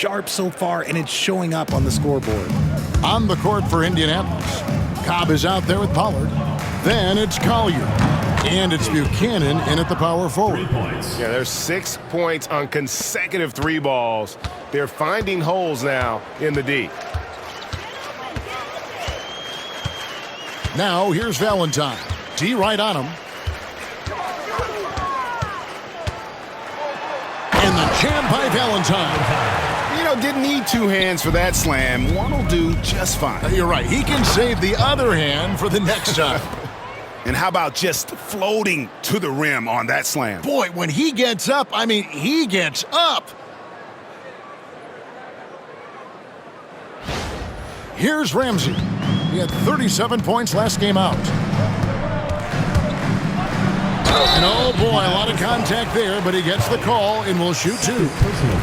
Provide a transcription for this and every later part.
sharp so far, and it's showing up on the scoreboard. On the court for Indianapolis, Cobb is out there with Pollard. Then it's Collier. And it's Buchanan in at the power forward. Yeah, there's 6 points on consecutive 3 balls. They're finding holes now in the D. Now here's Valentine. D right on him. And the jam by Valentine. You know, didn't need 2 hands for that slam. One will do just fine. You're right. He can save the other hand for the next time. And how about just floating to the rim on that slam? Boy, when he gets up, I mean, he gets up. Here's Ramsey. He had 37 points last game out. And oh boy, a lot of contact there, but he gets the call and will shoot 2.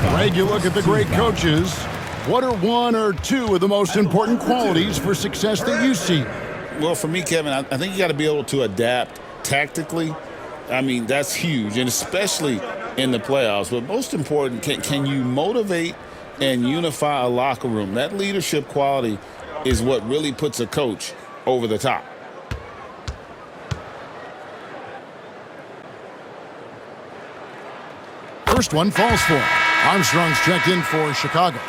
Greg, you look at the great coaches. What are 1 or 2 of the most important qualities for success that you see? Well, for me, Kevin, I think you got to be able to adapt tactically. I mean, that's huge, and especially in the playoffs. But most important, can you motivate and unify a locker room? That leadership quality is what really puts a coach over the top. First one falls for him. Armstrong's checked in for Chicago.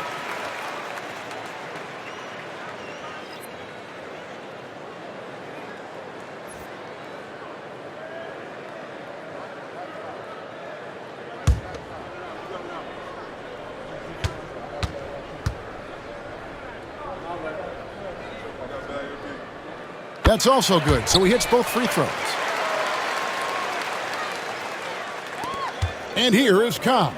That's also good, so he hits both free throws. And here is Cobb.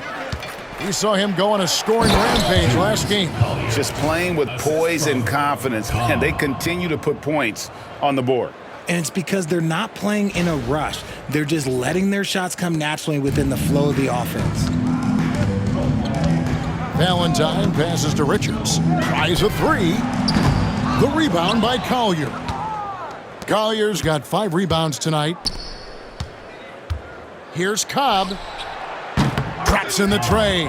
We saw him go on a scoring rampage last game. Just playing with poise and confidence, and they continue to put points on the board. And it's because they're not playing in a rush. They're just letting their shots come naturally within the flow of the offense. Valentine passes to Richards. Tries a 3. The rebound by Collier. Collier's got 5 rebounds tonight. Here's Cobb. Drops in the tray.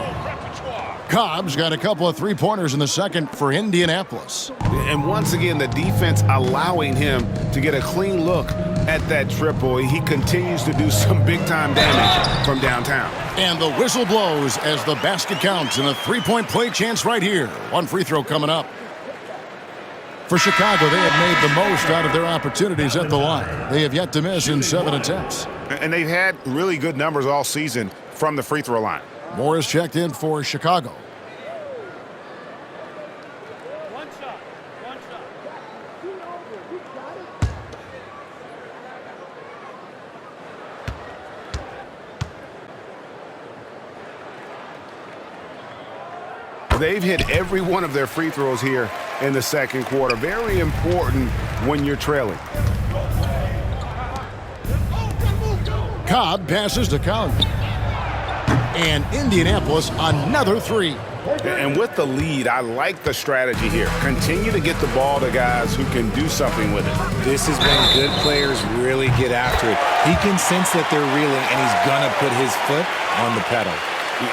Cobb's got a couple of 3-pointers in the second for Indianapolis. And once again, the defense allowing him to get a clean look at that triple. He continues to do some big-time damage from downtown. And the whistle blows as the basket counts and a 3-point play chance right here. 1 free throw coming up. For Chicago, they have made the most out of their opportunities at the line. They have yet to miss in 7 attempts. And they've had really good numbers all season from the free throw line. Morris checked in for Chicago. One shot. They've hit every one of their free throws here in the second quarter. Very important when you're trailing. Cobb passes to Collier. And Indianapolis another 3. And with the lead, I like the strategy here. Continue to get the ball to guys who can do something with it. This is when good players really get after it. He can sense that they're reeling, and he's going to put his foot on the pedal.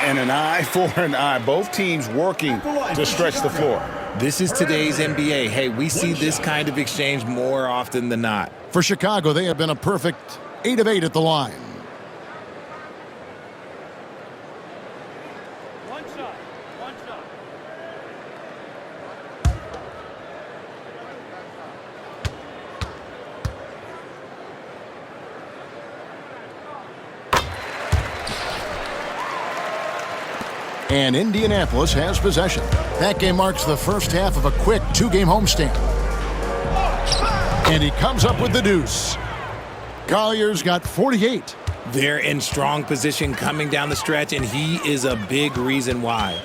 And an eye for an eye. Both teams working to stretch the floor. This is today's NBA. Hey, we see this kind of exchange more often than not. For Chicago, they have been a perfect 8 of 8 at the line. One shot. And Indianapolis has possession. That game marks the first half of a quick 2-game homestand. And he comes up with the deuce. Collier's got 48. They're in strong position coming down the stretch, and he is a big reason why.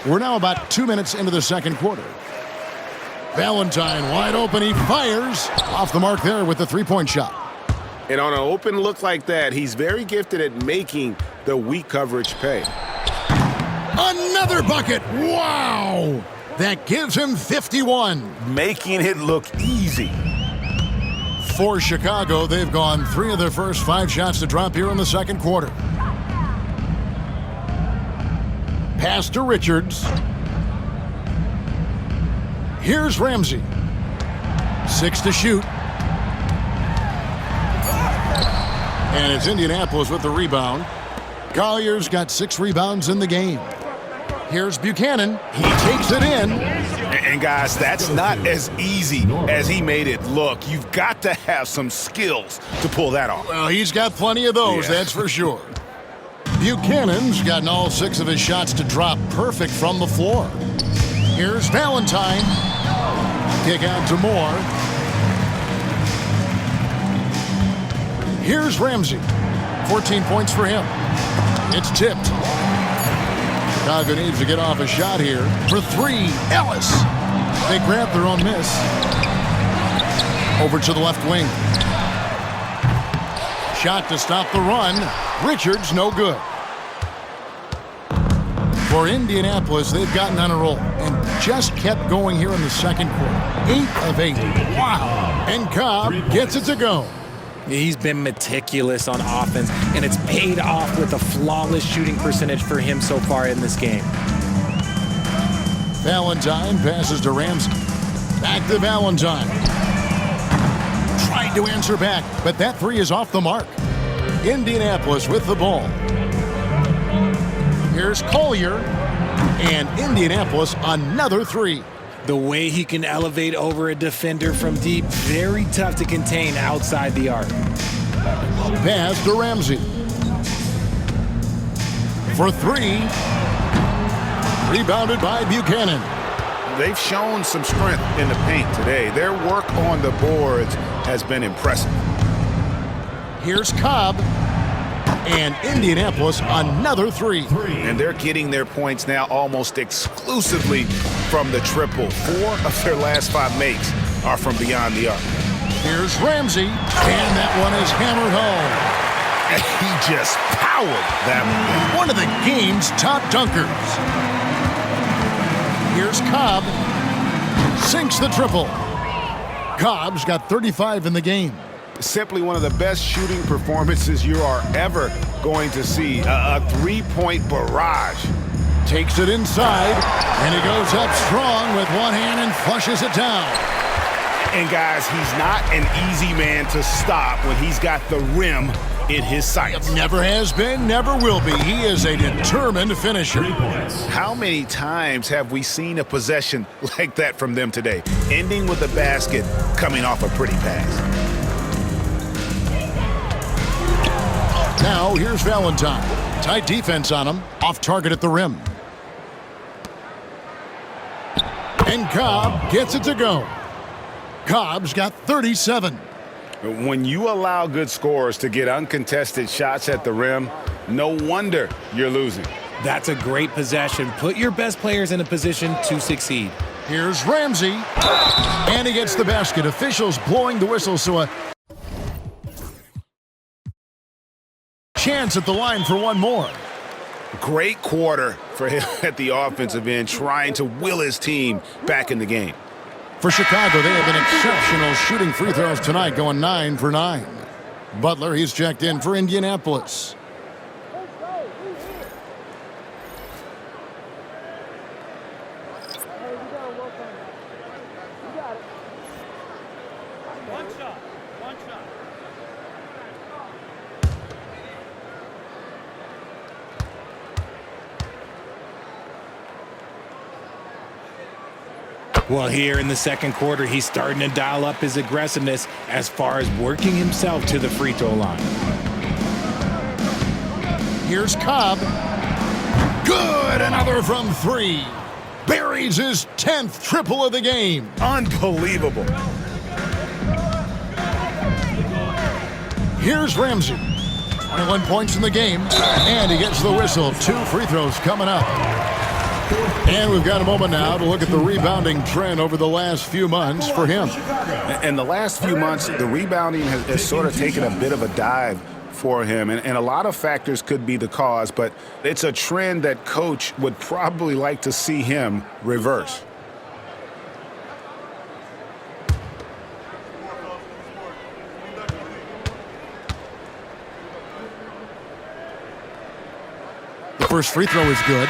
We're now about 2 minutes into the second quarter. Valentine wide open. He fires off the mark there with the 3-point shot. And on an open look like that, he's very gifted at making the weak coverage pay. Another bucket. Wow. That gives him 51. Making it look easy. For Chicago, they've gone 3 of their first 5 shots to drop here in the second quarter. Pass to Richards. Here's Ramsey. 6 to shoot. And it's Indianapolis with the rebound. Collier's got 6 rebounds in the game. Here's Buchanan. He takes it in. And guys, that's not as easy as he made it look. You've got to have some skills to pull that off. Well, he's got plenty of those, that's for sure. Buchanan's gotten all 6 of his shots to drop perfect from the floor. Here's Valentine. Kick out to Moore. Here's Ramsey. 14 points for him. It's tipped. Chicago needs to get off a shot here. For 3, Ellis. They grab their own miss. Over to the left wing. Shot to stop the run. Richards, no good. For Indianapolis, they've gotten on a roll and just kept going here in the second quarter. 8 of 8. Wow. And Cobb gets it to go. He's been meticulous on offense, and it's paid off with a flawless shooting percentage for him so far in this game. Valentine passes to Ramsey. Back to Valentine. Tried to answer back, but that 3 is off the mark. Indianapolis with the ball. Here's Collier, and Indianapolis another 3. The way he can elevate over a defender from deep, very tough to contain outside the arc. Pass to Ramsey. For 3. Rebounded by Buchanan. They've shown some strength in the paint today. Their work on the boards has been impressive. Here's Cobb. And Indianapolis another 3. And they're getting their points now almost exclusively from the triple. 4 of their last 5 makes are from beyond the arc. Here's Ramsey, and that one is hammered home. And he just powered that one. One of the game's top dunkers. Here's Cobb. Sinks the triple. Cobb's got 35 in the game. Simply one of the best shooting performances you are ever going to see. A 3-point barrage. Takes it inside, and he goes up strong with one hand and flushes it down. And guys, he's not an easy man to stop when he's got the rim in his sights. Never has been, never will be. He is a determined finisher. How many times have we seen a possession like that from them today? Ending with a basket, coming off a pretty pass. Now, here's Valentine. Tight defense on him. Off target at the rim. And Cobb gets it to go. Cobb's got 37. When you allow good scorers to get uncontested shots at the rim, no wonder you're losing. That's a great possession. Put your best players in a position to succeed. Here's Ramsey. And he gets the basket. Officials blowing the whistle, so a chance at the line for one more. Great quarter for him at the offensive end, trying to will his team back in the game. For Chicago, they have been exceptional shooting free throws tonight, going 9 for 9. Butler, he's checked in for Indianapolis. One shot. One shot. Well, here in the second quarter, he's starting to dial up his aggressiveness as far as working himself to the free throw line. Here's Cobb. Good, another from 3. Buries his 10th triple of the game. Unbelievable. Here's Ramsey. 21 points in the game, and he gets the whistle. 2 free throws coming up. And we've got a moment now to look at the rebounding trend over the last few months for him. In the last few months, the rebounding has sort of taken a bit of a dive for him, and a lot of factors could be the cause, but it's a trend that coach would probably like to see him reverse. The first free throw is good.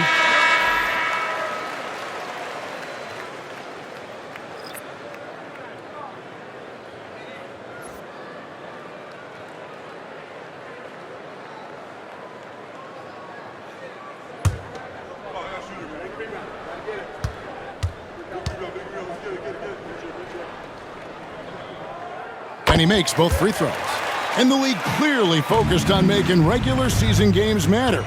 And he makes both free throws. And the league clearly focused on making regular season games matter.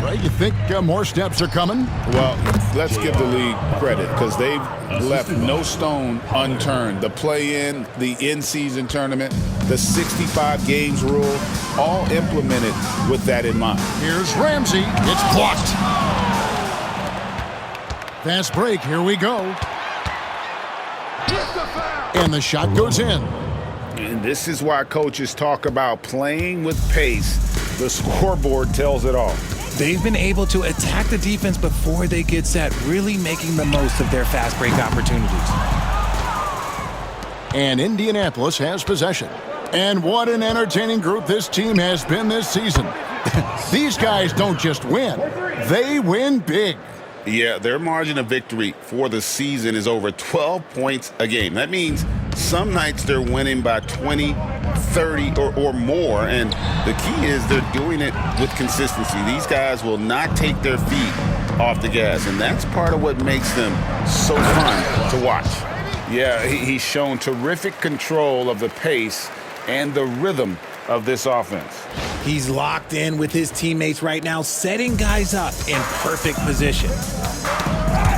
Right? You think more steps are coming? Well, let's give the league credit because they've left no stone unturned. The play-in, the in-season tournament, the 65 games rule, all implemented with that in mind. Here's Ramsey. It's blocked. Fast break. Here we go. And the shot goes in. And this is why coaches talk about playing with pace. The scoreboard tells it all. They've been able to attack the defense before they get set, really making the most of their fast break opportunities. And Indianapolis has possession. And what an entertaining group this team has been this season. These guys don't just win, they win big. Yeah, their margin of victory for the season is over 12 points a game. That means some nights they're winning by 20, 30 or more, and the key is they're doing it with consistency. These guys will not take their feet off the gas, and that's part of what makes them so fun to watch. Yeah, he's shown terrific control of the pace and the rhythm of this offense. He's locked in with his teammates right now, setting guys up in perfect position.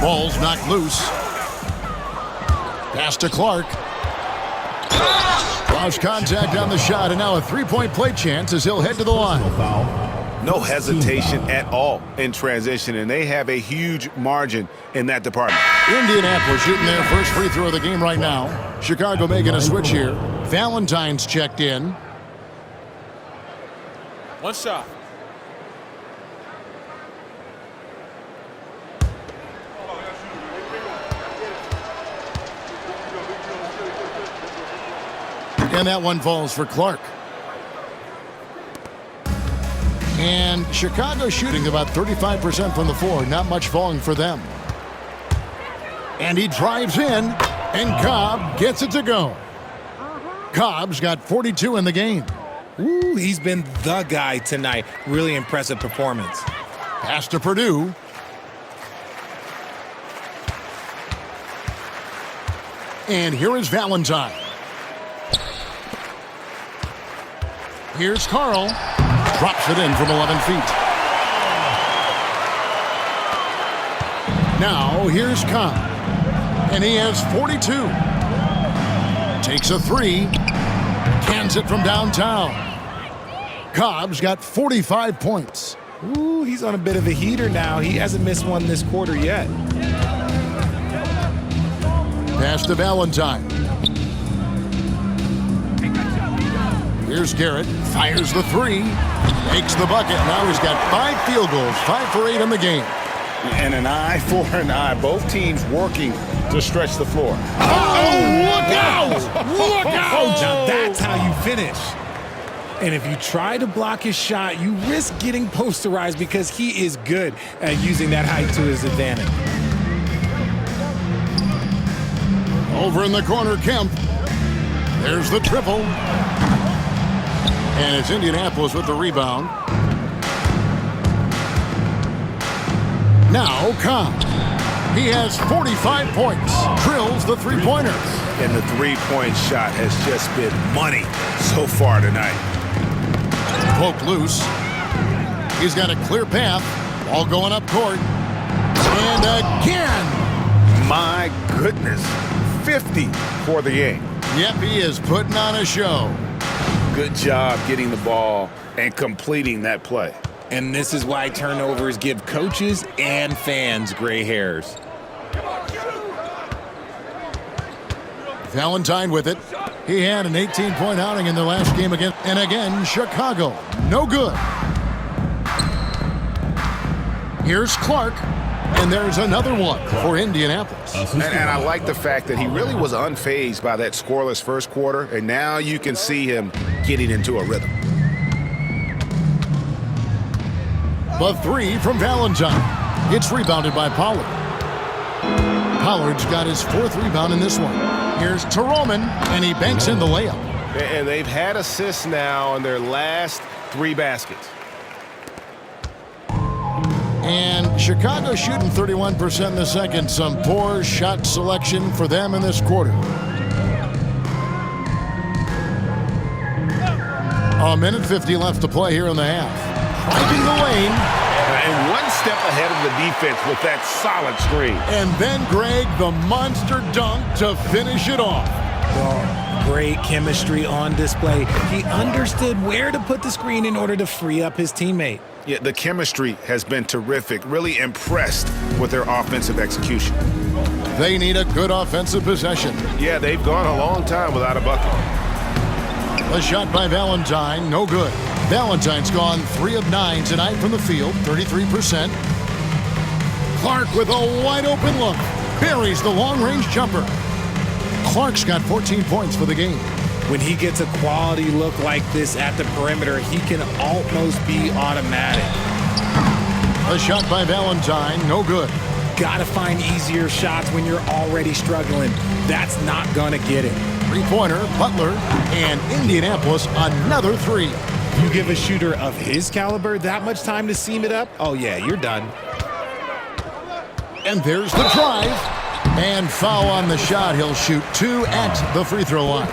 Ball's knocked loose. Pass to Clark. Draws contact on the shot, and now a three-point play chance as he'll head to the line. No hesitation at all in transition, and they have a huge margin in that department. Indianapolis shooting their first free throw of the game right now. Chicago making a switch here. Valentine's checked in. One shot. And that one falls for Clark. And Chicago shooting about 35% from the floor. Not much falling for them. And he drives in, and Cobb gets it to go. Cobb's got 42 in the game. Ooh, he's been the guy tonight. Really impressive performance. Pass to Purdue. And here is Valentine. Here's Carl. Drops it in from 11 feet. Now here's Cobb. And he has 42. Takes a three. Cans it from downtown. Cobb's got 45 points. Ooh, he's on a bit of a heater now. He hasn't missed one this quarter yet. Pass to Valentine. Here's Garrett. Fires the three. Makes the bucket. Now he's got 5 field goals. 5 for 8 in the game. And an eye for an eye. Both teams working to stretch the floor. Oh, look out! Look out! Now that's how you finish. And if you try to block his shot, you risk getting posterized because he is good at using that height to his advantage. Over in the corner, Kemp. There's the triple. And it's Indianapolis with the rebound. Now Cobb. He has 45 points. Drills the three-pointer. And the three-point shot has just been money so far tonight. Poke loose. He's got a clear path. Ball going up court. And again. My goodness. 50 for the game. Yep, he is putting on a show. Good job getting the ball and completing that play. And this is why turnovers give coaches and fans gray hairs. Valentine with it. He had an 18-point outing in the last game again. And again, Chicago. No good. Here's Clark. And there's another one for Indianapolis. And I like the fact that he really was unfazed by that scoreless first quarter. And now you can see him getting into a rhythm. The three from Valentine. It's rebounded by Pollard. Pollard's got his 4th rebound in this one. Here's Teroman, and he banks in the layup. And they've had assists now on their last 3 baskets. And Chicago shooting 31% in the second. Some poor shot selection for them in this quarter. A minute 50 left to play here in the half. Finding the lane. And one step ahead of the defense with that solid screen. And then, Greg, the monster dunk to finish it off. Well, great chemistry on display. He understood where to put the screen in order to free up his teammate. Yeah, the chemistry has been terrific. Really impressed with their offensive execution. They need a good offensive possession. Yeah, they've gone a long time without a bucket. A shot by Valentine, no good. Valentine's gone 3 of 9 tonight from the field, 33%. Clark with a wide open look. Buries the long-range jumper. Clark's got 14 points for the game. When he gets a quality look like this at the perimeter, he can almost be automatic. A shot by Valentine, no good. Gotta find easier shots when you're already struggling. That's not gonna get it. Three-pointer, Butler, and Indianapolis another 3. You give a shooter of his caliber that much time to seam it up, oh yeah, you're done. And there's the drive. And foul on the shot. He'll shoot 2 at the free throw line.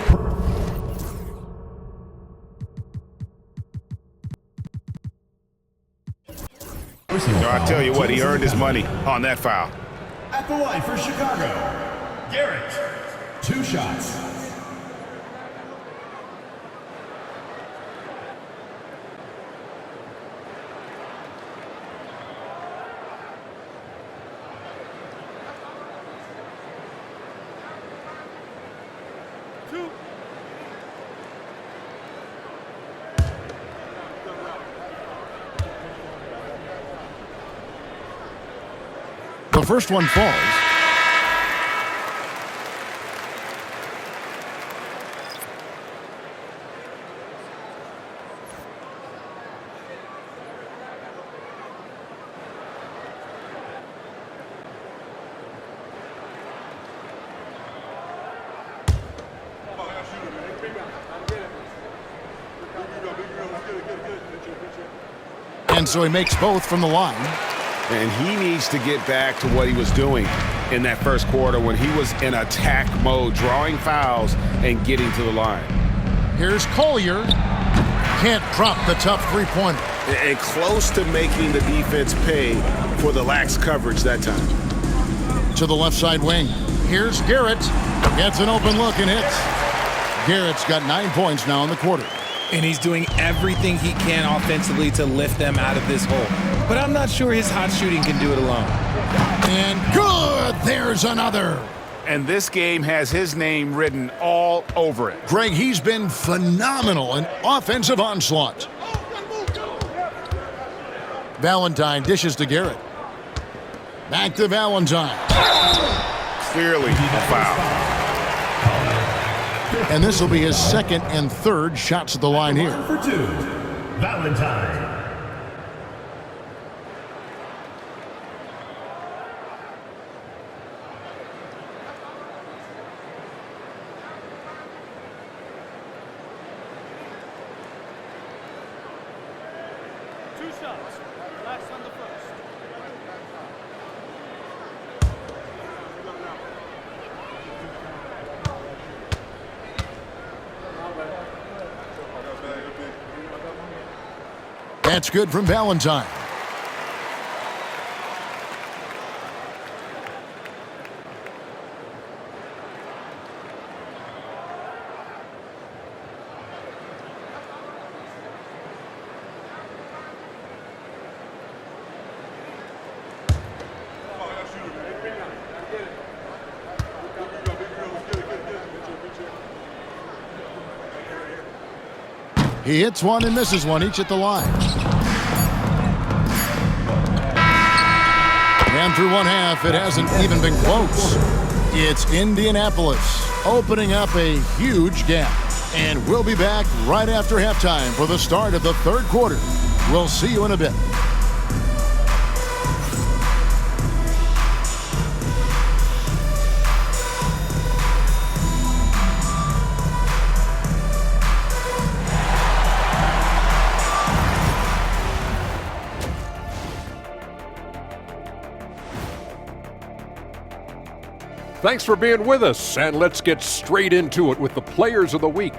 I tell you what, he earned his money on that foul. At the line for Chicago, Garrett. 2 shots. The first one falls. And so he makes both from the line. And he needs to get back to what he was doing in that first quarter when he was in attack mode, drawing fouls and getting to the line. Here's Collier. Can't drop the tough three-pointer. And close to making the defense pay for the lax coverage that time. To the left side wing. Here's Garrett. Gets an open look and hits. Garrett's got 9 points now in the quarter. And he's doing everything he can offensively to lift them out of this hole. But I'm not sure his hot shooting can do it alone. And good! There's another. And this game has his name written all over it. Greg, he's been phenomenal in offensive onslaught. Valentine dishes to Garrett. Back to Valentine. Clearly a foul. And this will be his second and third shots at the line here. For 2, Valentine. That's good from Valentine. He hits one and misses one, each at the line. And through one half, it hasn't even been close. It's Indianapolis opening up a huge gap. And we'll be back right after halftime for the start of the third quarter. We'll see you in a bit. Thanks for being with us, and let's get straight into it with the Players of the Week.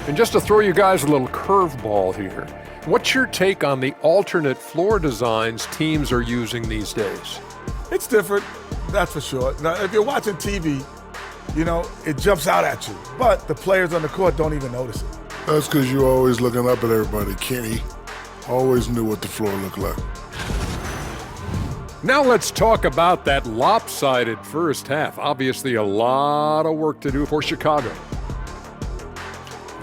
And just to throw you guys a little curveball here, what's your take on the alternate floor designs teams are using these days? It's different, that's for sure. Now, if you're watching TV, you know, it jumps out at you. But the players on the court don't even notice it. That's because you're always looking up at everybody, Kenny. Always knew what the floor looked like. Now let's talk about that lopsided first half. Obviously a lot of work to do for Chicago.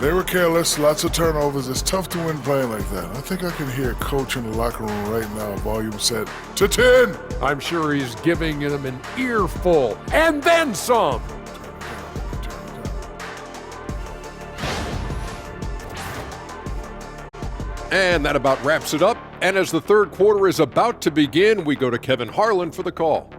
They were careless, lots of turnovers. It's tough to win playing like that. I think I can hear Coach in the locker room right now, volume set to 10. I'm sure he's giving them an earful and then some. And that about wraps it up. And as the third quarter is about to begin, we go to Kevin Harlan for the call.